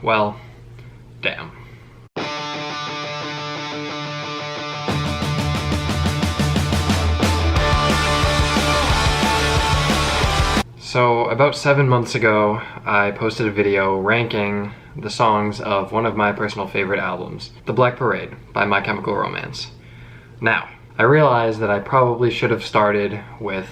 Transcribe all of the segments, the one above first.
Well, damn. So about 7 months ago, I posted a video ranking the songs of one of my personal favorite albums, The Black Parade by My Chemical Romance. Now, I realized that I probably should have started with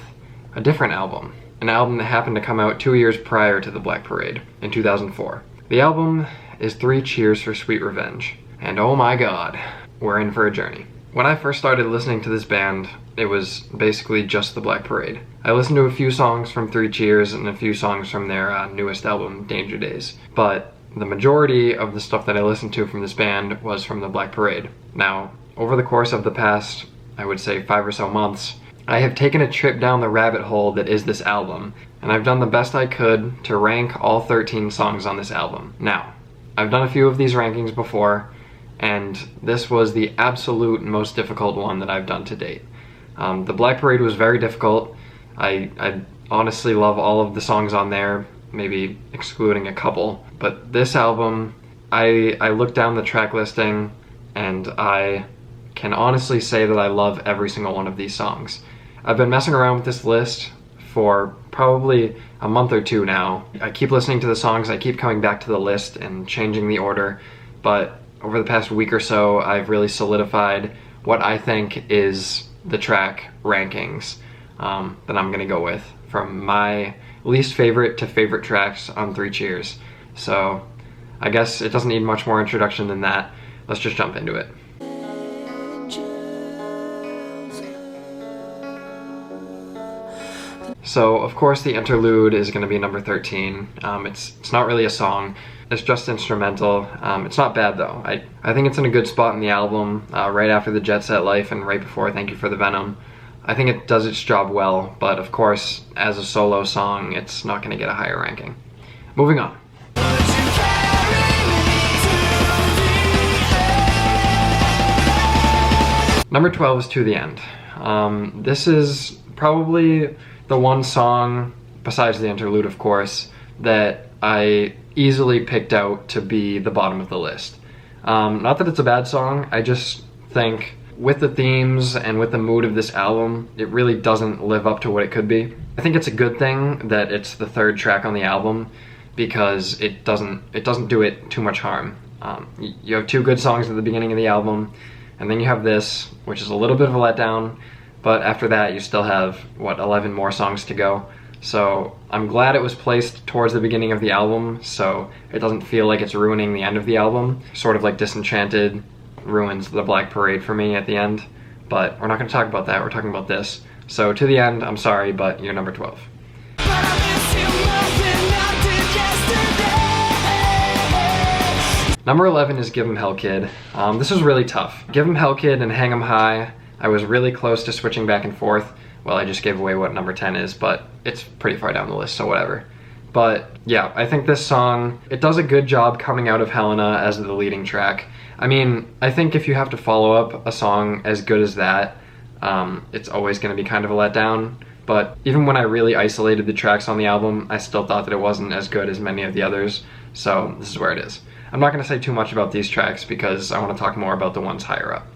a different album, an album that happened to come out 2 years prior to The Black Parade, in 2004. The album is 3 Cheers for Sweet Revenge, and oh my god, we're in for a journey. When I first started listening to this band, it was basically just The Black Parade. I listened to a few songs from 3 Cheers and a few songs from their newest album, Danger Days, but the majority of the stuff that I listened to from this band was from The Black Parade. Now, over the course of the past, I would say 5 or so months, I have taken a trip down the rabbit hole that is this album, and I've done the best I could to rank all 13 songs on this album. Now, I've done a few of these rankings before, and this was the absolute most difficult one that I've done to date. The Black Parade was very difficult. I honestly love all of the songs on there, maybe excluding a couple. But this album, I looked down the track listing and I can honestly say that I love every single one of these songs. I've been messing around with this list for probably a month or two now. I keep listening to the songs, I keep coming back to the list and changing the order, but over the past week or so, I've really solidified what I think is the track rankings that I'm gonna go with, from my least favorite to favorite tracks on 3 Cheers. So I guess it doesn't need much more introduction than that. Let's just jump into it. So of course the interlude is going to be number 13. It's not really a song, it's just instrumental. It's not bad though. I think it's in a good spot in the album, right after the Jet Set Life and right before Thank You for the Venom. I think it does its job well, but of course as a solo song it's not going to get a higher ranking. Moving on. Number 12 is To the End. This is probably the one song, besides the interlude of course, that I easily picked out to be the bottom of the list. Not that it's a bad song, I just think with the themes and with the mood of this album, it really doesn't live up to what it could be. I think it's a good thing that it's the 3rd track on the album because it doesn't do it too much harm. You have 2 good songs at the beginning of the album, and then you have this, which is a little bit of a letdown, but after that you still have, what, 11 more songs to go. So I'm glad it was placed towards the beginning of the album so it doesn't feel like it's ruining the end of the album. Sort of like Disenchanted ruins The Black Parade for me at the end. But we're not going to talk about that, we're talking about this. So To the End, I'm sorry, but you're number 12. Number 11 is Give 'Em Hell Kid. This was really tough. Give 'Em Hell Kid and Hang 'Em High, I was really close to switching back and forth. Well, I just gave away what number 10 is, but it's pretty far down the list, so whatever. But yeah, I think this song, it does a good job coming out of Helena as the leading track. I mean, I think if you have to follow up a song as good as that, it's always going to be kind of a letdown. But even when I really isolated the tracks on the album, I still thought that it wasn't as good as many of the others, so this is where it is. I'm not going to say too much about these tracks because I want to talk more about the ones higher up.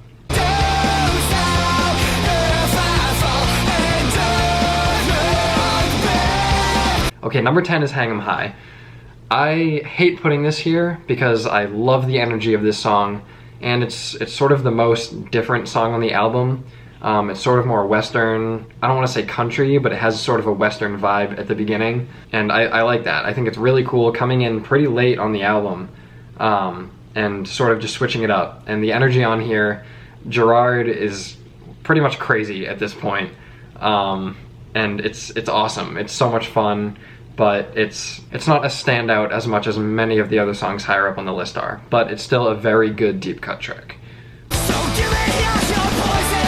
Okay, number 10 is Hang 'Em High. I hate putting this here because I love the energy of this song, and it's sort of the most different song on the album. It's sort of more Western, I don't want to say country, but it has sort of a Western vibe at the beginning, and I like that. I think it's really cool coming in pretty late on the album, and sort of just switching it up. And the energy on here, Gerard is pretty much crazy at this point, and it's awesome. It's so much fun. But it's not a standout as much as many of the other songs higher up on the list are, but it's still a very good deep cut track. So give me all your poison,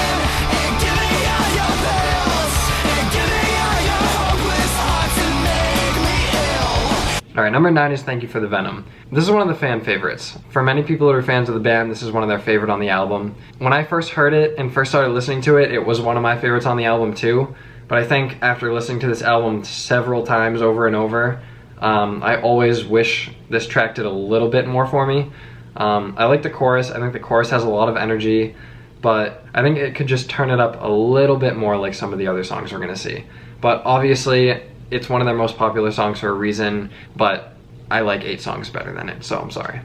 and give me all your pills, and give me all your hopeless hearts and make me ill. Alright, number 9 is Thank You for the Venom. This is one of the fan favorites. For many people who are fans of the band, this is one of their favorite on the album. When I first heard it and first started listening to it, it was one of my favorites on the album too. But I think after listening to this album several times over and over, I always wish this track did a little bit more for me. I like the chorus. I think the chorus has a lot of energy, but I think it could just turn it up a little bit more like some of the other songs we're gonna see. But obviously, it's one of their most popular songs for a reason, but I like 8 songs better than it, so I'm sorry.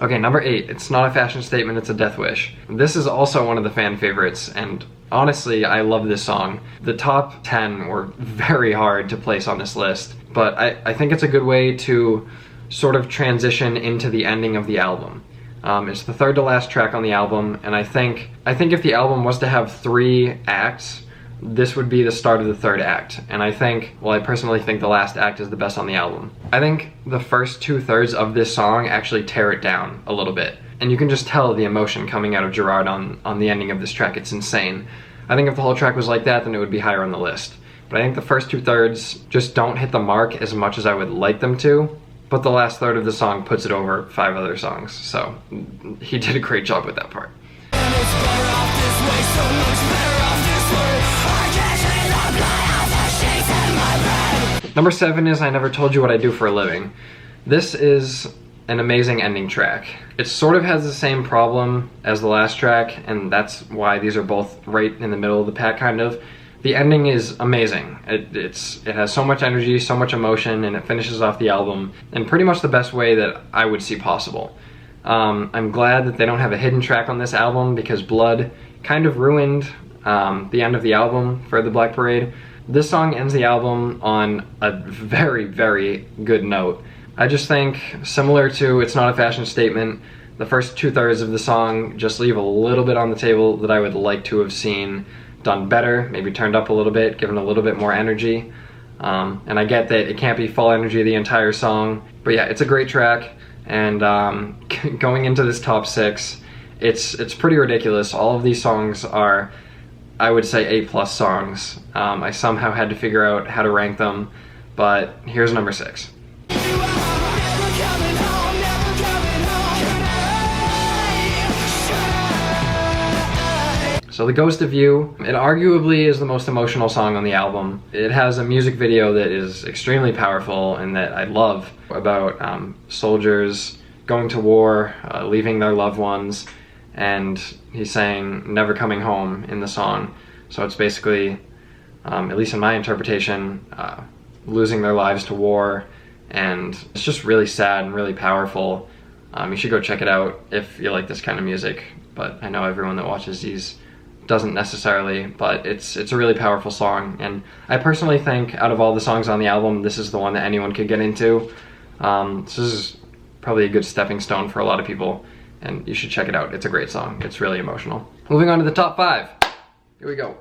Okay, number 8. It's not a fashion statement, it's a death wish. This is also one of the fan favorites, and honestly, I love this song. The top 10 were very hard to place on this list, but I think it's a good way to sort of transition into the ending of the album. It's the third to last track on the album, and I think if the album was to have 3 acts, this would be the start of the third act. And I personally think the last act is the best on the album. I think the first 2/3 of this song actually tear it down a little bit. And you can just tell the emotion coming out of Gerard on the ending of this track. It's insane. I think if the whole track was like that, then it would be higher on the list. But I think the first 2/3 just don't hit the mark as much as I would like them to. But the last third of the song puts it over 5 other songs. So he did a great job with that part. Number 7 is I Never Told You What I Do for a Living. This is an amazing ending track. It sort of has the same problem as the last track, and that's why these are both right in the middle of the pack, kind of. The ending is amazing. It has so much energy, so much emotion, and it finishes off the album in pretty much the best way that I would see possible. I'm glad that they don't have a hidden track on this album, because Blood kind of ruined the end of the album for the Black Parade. This song ends the album on a very, very good note. I just think, similar to It's Not a Fashion Statement, the first 2/3 of the song just leave a little bit on the table that I would like to have seen done better, maybe turned up a little bit, given a little bit more energy. And I get that it can't be full energy the entire song, but yeah, it's a great track. And going into this top 6, it's pretty ridiculous. All of these songs are, I would say, A+ songs. I somehow had to figure out how to rank them, but here's number 6. So The Ghost of You, it arguably is the most emotional song on the album. It has a music video that is extremely powerful and that I love, about soldiers going to war, leaving their loved ones, and he's saying never coming home in the song. So it's basically, at least in my interpretation, losing their lives to war, and it's just really sad and really powerful. You should go check it out if you like this kind of music, but I know everyone that watches these doesn't necessarily, but it's a really powerful song, and I personally think out of all the songs on the album, this is the one that anyone could get into. This is probably a good stepping stone for a lot of people, and you should check it out. It's a great song. It's really emotional. Moving on to the top 5. Here we go.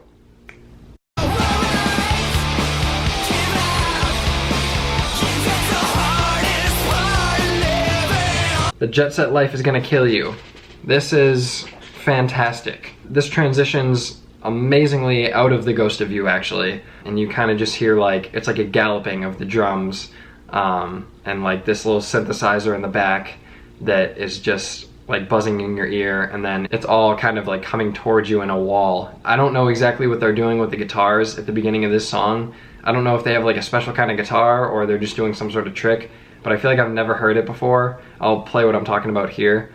The Jet Set Life Is Gonna Kill You. This is fantastic. This transitions amazingly out of The Ghost of You, actually, and you kind of just hear it's like a galloping of the drums, and like this little synthesizer in the back that is just like buzzing in your ear, and then it's all kind of like coming towards you in a wall. I don't know exactly what they're doing with the guitars at the beginning of this song. I don't know if they have like a special kind of guitar or they're just doing some sort of trick, but I feel like I've never heard it before. I'll play what I'm talking about here.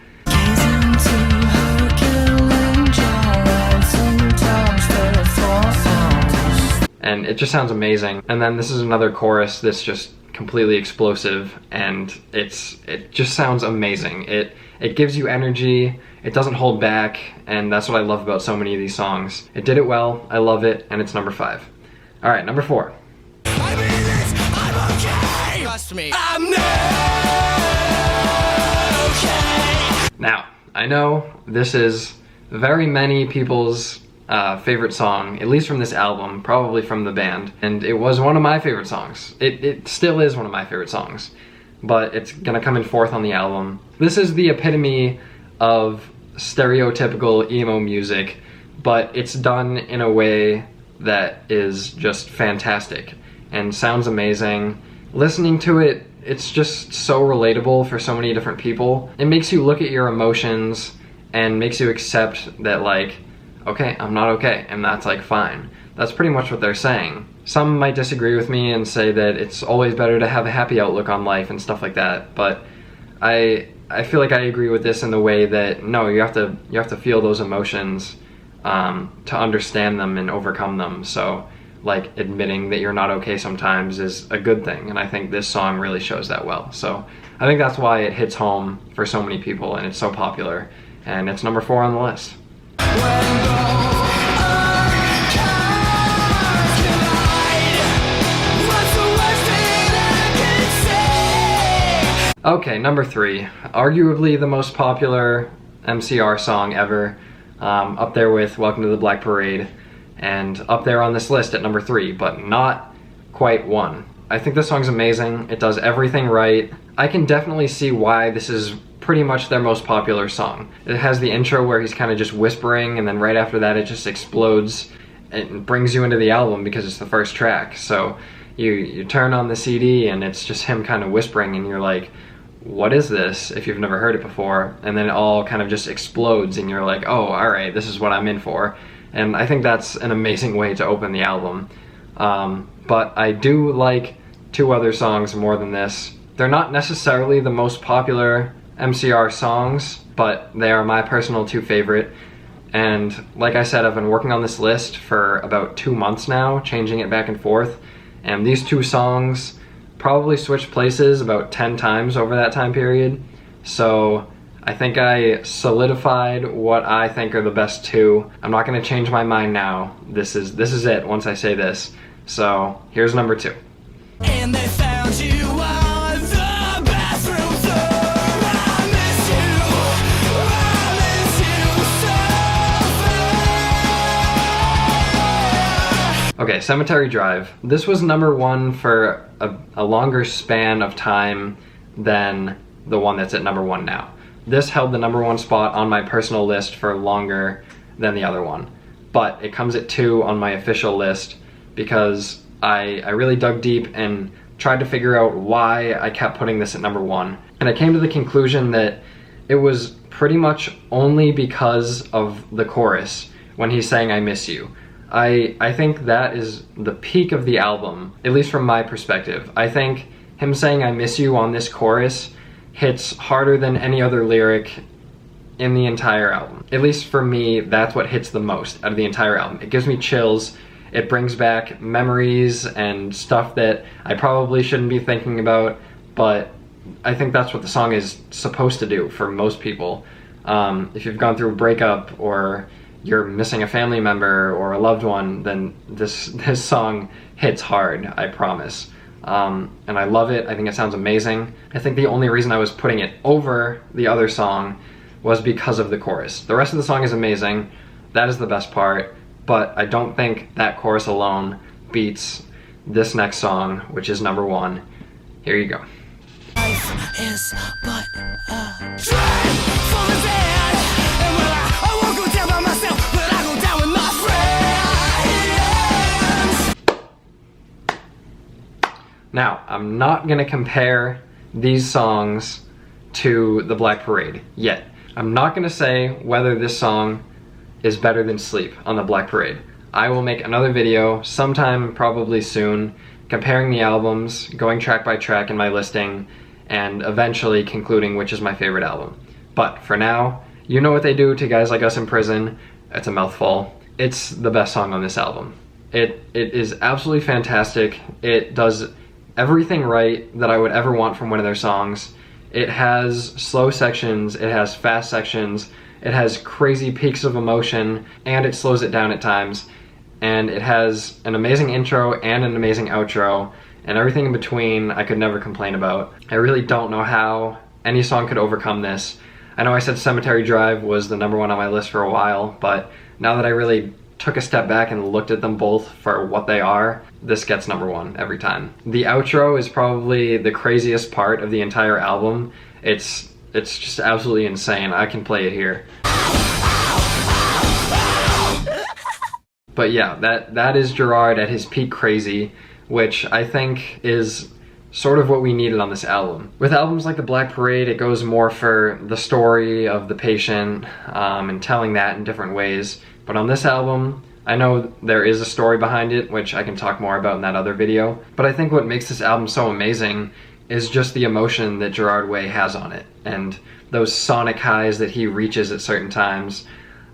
And it just sounds amazing. And then this is another chorus that's just completely explosive, and it just sounds amazing. It gives you energy, it doesn't hold back, and that's what I love about so many of these songs. It did it well, I love it, and it's number 5. All right, number 4. I mean this, I'm okay. Trust me. I'm okay. Now, I know this is very many people's favorite song, at least from this album, probably from the band, and it was one of my favorite songs. It still is one of my favorite songs, but it's gonna come in 4th on the album. This is the epitome of stereotypical emo music, but it's done in a way that is just fantastic and sounds amazing. Listening to it, it's just so relatable for so many different people. It makes you look at your emotions and makes you accept that, like, okay, I'm not okay, and that's like fine. That's pretty much what they're saying. Some might disagree with me and say that it's always better to have a happy outlook on life and stuff like that, but I feel like I agree with this in the way that no, you have to feel those emotions to understand them and overcome them. So like admitting that you're not okay sometimes is a good thing, and I think this song really shows that well. So I think that's why it hits home for so many people and it's so popular, and it's number 4 on the list. Okay, number 3, arguably the most popular MCR song ever, up there with Welcome to the Black Parade, and up there on this list at number 3, but not quite 1. I think this song's amazing. It does everything right. I can definitely see why this is pretty much their most popular song. It has the intro where he's kind of just whispering, and then right after that it just explodes and brings you into the album because it's the first track. So you turn on the CD and it's just him kind of whispering, and you're like, what is this, if you've never heard it before? And then it all kind of just explodes and you're like, oh, alright, this is what I'm in for. And I think that's an amazing way to open the album. But I do like 2 other songs more than this. They're not necessarily the most popular MCR songs, but they are my personal 2 favorite. And like I said, I've been working on this list for about 2 months now, changing it back and forth. And these 2 songs probably switched places about 10 times over that time period. So I think I solidified what I think are the best 2. I'm not gonna change my mind now. This is it once I say this. So here's number 2. And they found you on the bathroom floor. I miss you so. Okay, Cemetery Drive. This was number 1 for a longer span of time than the one that's at number 1 now. This held the number 1 spot on my personal list for longer than the other one, but it comes at 2 on my official list because I really dug deep and tried to figure out why I kept putting this at number 1. And I came to the conclusion that it was pretty much only because of the chorus when he's saying I miss you. I think that is the peak of the album, at least from my perspective. I think him saying I miss you on this chorus hits harder than any other lyric in the entire album. At least for me, that's what hits the most out of the entire album. It gives me chills. It brings back memories and stuff that I probably shouldn't be thinking about, but I think that's what the song is supposed to do for most people. If you've gone through a breakup or you're missing a family member or a loved one, then this song hits hard, I promise. And I love it. I think it sounds amazing. I think the only reason I was putting it over the other song was because of the chorus. The rest of the song is amazing. That is the best part, but I don't think that chorus alone beats this next song, which is number 1. Here you go. Life is but a dream from the dead, and when I won't go down by myself, but I go down with my friends. Now, I'm not gonna compare these songs to the Black Parade yet. I'm not gonna say whether this song is better than Sleep on the Black Parade. I will make another video sometime probably soon, comparing the albums, going track by track in my listing, and eventually concluding which is my favorite album. But for now, you know what they do to guys like us in prison. It's a mouthful. It's the best song on this album. It is absolutely fantastic. It does everything right that I would ever want from one of their songs. It has slow sections, it has fast sections, it has crazy peaks of emotion, and it slows it down at times. And it has an amazing intro and an amazing outro, and everything in between I could never complain about. I really don't know how any song could overcome this. I know I said Cemetery Drive was the number 1 on my list for a while, but now that I really took a step back and looked at them both for what they are, this gets number 1 every time. The outro is probably the craziest part of the entire album. It's just absolutely insane. I can play it here. But yeah, that is Gerard at his peak crazy, which I think is sort of what we needed on this album. With albums like The Black Parade, it goes more for the story of the patient and telling that in different ways. But on this album, I know there is a story behind it, which I can talk more about in that other video. But I think what makes this album so amazing is just the emotion that Gerard Way has on it, and those sonic highs that he reaches at certain times,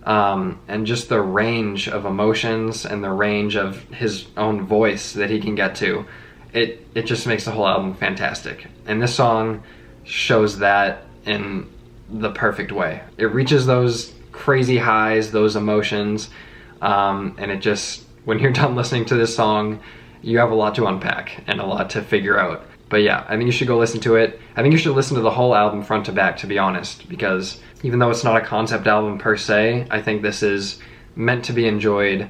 and just the range of emotions and the range of his own voice that he can get to. It just makes the whole album fantastic. And this song shows that in the perfect way. It reaches those crazy highs, those emotions, and it just, when you're done listening to this song, you have a lot to unpack and a lot to figure out. But yeah, I think you should go listen to it. I think you should listen to the whole album front to back, to be honest, because even though it's not a concept album per se, I think this is meant to be enjoyed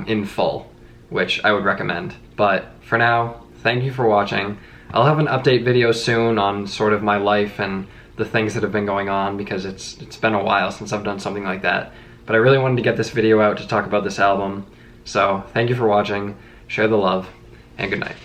in full, which I would recommend. But for now, thank you for watching. I'll have an update video soon on sort of my life and the things that have been going on, because it's been a while since I've done something like that. But I really wanted to get this video out to talk about this album. So thank you for watching, share the love, and good night.